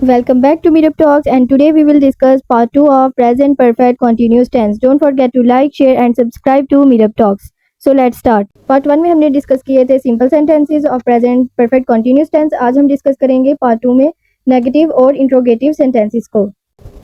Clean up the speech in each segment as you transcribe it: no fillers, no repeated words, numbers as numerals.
Welcome back to Meetup Talks, and today we will discuss part 2 of present perfect continuous tense. Don't forget to like, share and subscribe to Meetup Talks. So let's start. Part 1 में हमने discuss किए थे simple sentences of present perfect continuous tense. आज हम discuss करेंगे part 2 में negative और interrogative sentences को।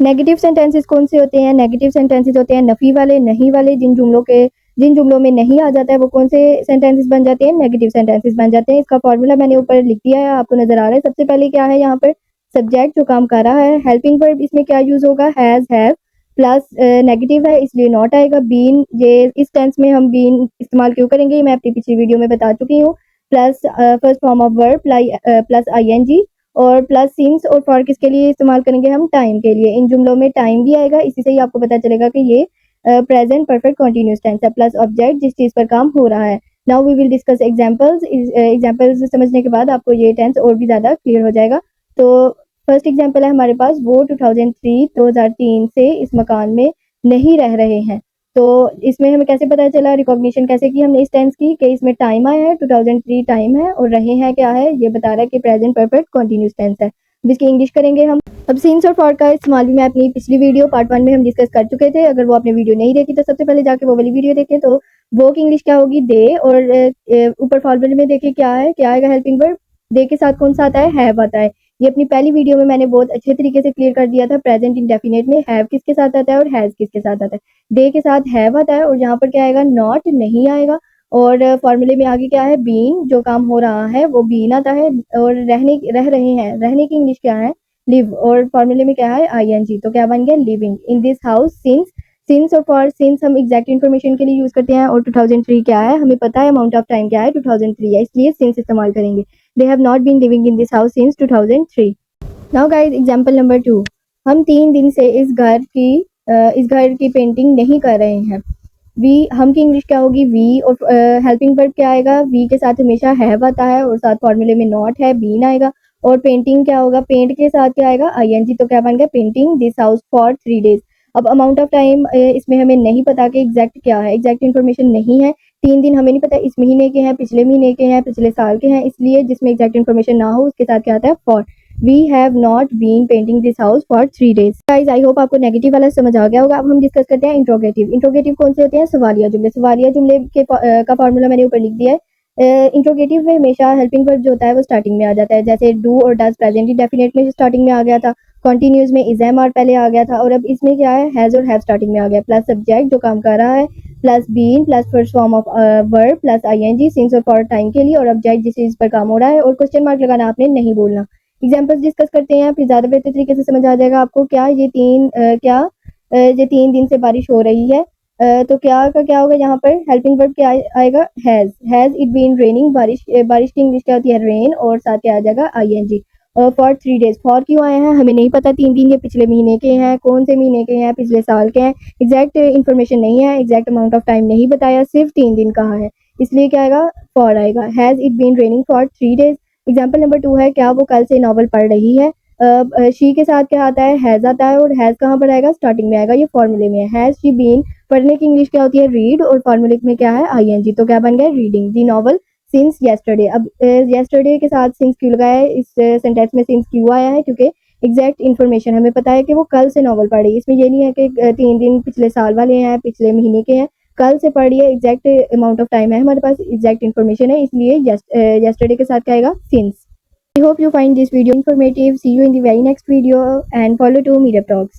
नेगेटिव सेंटेंसेस कौन से होते हैं? नेगेटिव सेंटेंसेस होते हैं नफी वाले, नहीं वाले। जिन जुमलों में नहीं आ जाता है वो कौन से सेंटेंसेस बन जाते हैं? नेगेटिव सेंटेंसेस बन जाते हैं। इसका फॉर्मूला मैंने ऊपर लिख दिया है, आपको नजर आ रहा है। सबसे पहले क्या है यहाँ पर? सब्जेक्ट जो काम कर रहा है। हेल्पिंग वर्ब इसमें क्या यूज होगा? हैज, हैव, प्लस नेगेटिव है इसलिए नॉट आएगा। बीन, ये इस टेंस में हम बीन इस्तेमाल क्यों करेंगे मैं अपनी पिछली वीडियो में बता चुकी हूँ। Plus first form of verb plus ING, और प्लस सिंस और फॉर किसके लिए इस्तेमाल करेंगे हम? टाइम के लिए। इन जुमलों में टाइम भी आएगा, इसी से ही आपको पता चलेगा कि ये प्रेजेंट परफेक्ट कंटिन्यूअस टेंस है। प्लस ऑब्जेक्ट जिस चीज पर काम हो रहा है। Now we will discuss examples. Examples समझने के बाद आपको ये टेंस और भी ज्यादा क्लियर हो जाएगा। तो फर्स्ट एग्जांपल है हमारे पास, वो 2003 से इस मकान में नहीं रह रहे हैं। तो इसमें हमें कैसे पता चला, रिकॉग्निशन कैसे की हमने इस टेंस की कि इसमें टाइम आया है, 2003 टाइम है, और रहे हैं क्या है? ये बता रहा है कि प्रेजेंट परफेक्ट कंटिन्यूअस टेंस है। अब इसकी इंग्लिश करेंगे हम। अब सिंस और फॉर का इस्तेमाल भी मैं अपनी पिछली वीडियो पार्ट 1 में हम डिस्कस कर चुके थे। अगर वो आपने वीडियो नहीं देखी तो सबसे पहले जाके वो वाली वीडियो देखें। तो वो की इंग्लिश क्या होगी? दे, और ऊपर फॉर्मूले में देखिए क्या है, क्या आएगा? Helping verb. दे के साथ कौन सा आता है? हैव आता है। ये अपनी पहली वीडियो में मैंने बहुत अच्छे तरीके से क्लियर कर दिया था। प्रेजेंट इंडेफिनिट में हैव किसके साथ आता है और हैज किसके साथ आता है? दे के साथ हैव आता है, और यहाँ पर क्या आएगा? नॉट, नहीं आएगा। और फॉर्मूले में आगे क्या है? बीन, जो काम हो रहा है वो बीन आता है। और रह रहे हैं, रहने की इंग्लिश क्या है? लिव, और फॉर्मूले में क्या है? आईएनजी। तो क्या बन गया? Living in this house. Since और फॉर, सिंस हम एग्जैक्ट इन्फॉर्मेशन के लिए यूज करते हैं, और 2003 क्या है? हमें पता है अमाउंट ऑफ टाइम क्या है? 2003 है, इसलिए सिंस इस्तेमाल करेंगे। They have not been living in this house since 2003। Now guys, example number 2। हम 3 दिन से इस घर की पेंटिंग नहीं कर रहे हैं। वी, हम की इंग्लिश क्या होगी? वी, और हेल्पिंग वर्ब क्या आएगा? वी के साथ हमेशा हैव आता है, और साथ फॉर्मूले में नॉट है, बीन आएगा। और पेंटिंग क्या होगा? पेंट के साथ क्या आएगा? आईएनजी। तो क्या बन गया? Painting this house for 3 days. अब अमाउंट ऑफ टाइम इसमें हमें नहीं पता कि एग्जैक्ट क्या है, एग्जैक्ट इन्फॉर्मेशन नहीं है। 3 दिन हमें नहीं पता इस महीने के हैं, पिछले महीने के हैं, पिछले साल के हैं, इसलिए जिसमें एग्जैक्ट इन्फॉर्मेशन ना हो उसके साथ क्या आता है? For. We have not been painting this house for 3 days. Guys, I hope आपको नेगेटिव वाला समझ आ गया होगा। अब हम डिस्कस करते हैं इंट्रोगेटिव। इंट्रोगेटिव कौन से होते हैं? सवालिया जुमले। सवालिया जुमले के का फॉर्मूला मैंने ऊपर लिख दिया है। इंट्रोगेटिव में हमेशा हेल्पिंग वर्ब जो होता है वो स्टार्टिंग में आ जाता है, जैसे डू और डज प्रेजेंट इंडेफिनिट में स्टार्टिंग में आ गया था। कॉन्टिन्यूज में इज एम आर पहले आ गया था, और अब इसमें क्या है? हैज और हैव स्टार्टिंग में आ गया। प्लस सब्जेक्ट जो काम कर रहा है, plus been, plus first form of verb, plus ING, since और फॉर टाइम के लिए, और ऑब्जेक्ट जिस चीज पर काम हो रहा है, और क्वेश्चन मार्क लगाना आपने नहीं बोलना। एग्जाम्पल्स डिस्कस करते हैं, फिर ज्यादा बेहतर तरीके से समझ आ जाएगा आपको। ये 3 दिन से बारिश हो रही है। तो क्या का क्या होगा यहाँ पर? हेल्पिंग वर्ब क्या आएगा? Has it been raining. बारिश की इंग्लिश क्या होती है? रेन, और साथ क्या आ जाएगा? आईएनजी। फॉर 3 डेज, फॉर क्यों आए हैं हमें नहीं पता। 3 दिन ये पिछले महीने के हैं, कौन से महीने के हैं? पिछले साल के हैं। एग्जैक्ट इन्फॉर्मेशन नहीं है, एग्जैक्ट अमाउंट ऑफ टाइम नहीं बताया, सिर्फ 3 दिन कहा है, इसलिए क्या आएगा? फॉर आएगा। Has it been raining for 3 days. Example number 2 है, क्या वो कल से नॉवल पढ़ रही है? शी के साथ क्या आता है? हैज आता है, और हैज कहाँ पर आएगा? स्टार्टिंग में आएगा, ये फॉर्मूले में है। हैज शी बीन, पढ़ने की इंग्लिश क्या होती है? रीड, और फॉर्मूले में क्या है? आईएनजी। तो क्या बन गया? रीडिंग दी नॉवल सिंस येस्टरडे। अब येस्टरडे के साथ सिंस क्यों लगाया है? इस सेंटेंस में सिंस क्यों आया है? क्योंकि एग्जैक्ट इन्फॉर्मेशन हमें पता है कि वो कल से नॉवल पढ़ रही है। इसमें ये नहीं है कि 3 दिन पिछले साल वाले हैं, पिछले महीने के हैं, कल से पढ़ रही है। एग्जैक्ट अमाउंट ऑफ टाइम है हमारे पास, एग्जैक्ट इन्फॉर्मेशन है, इसलिए येस्टरडे के साथ क्या आएगा? Since. I hope you find this video informative. See you in the very next video and follow to Meetup Talks.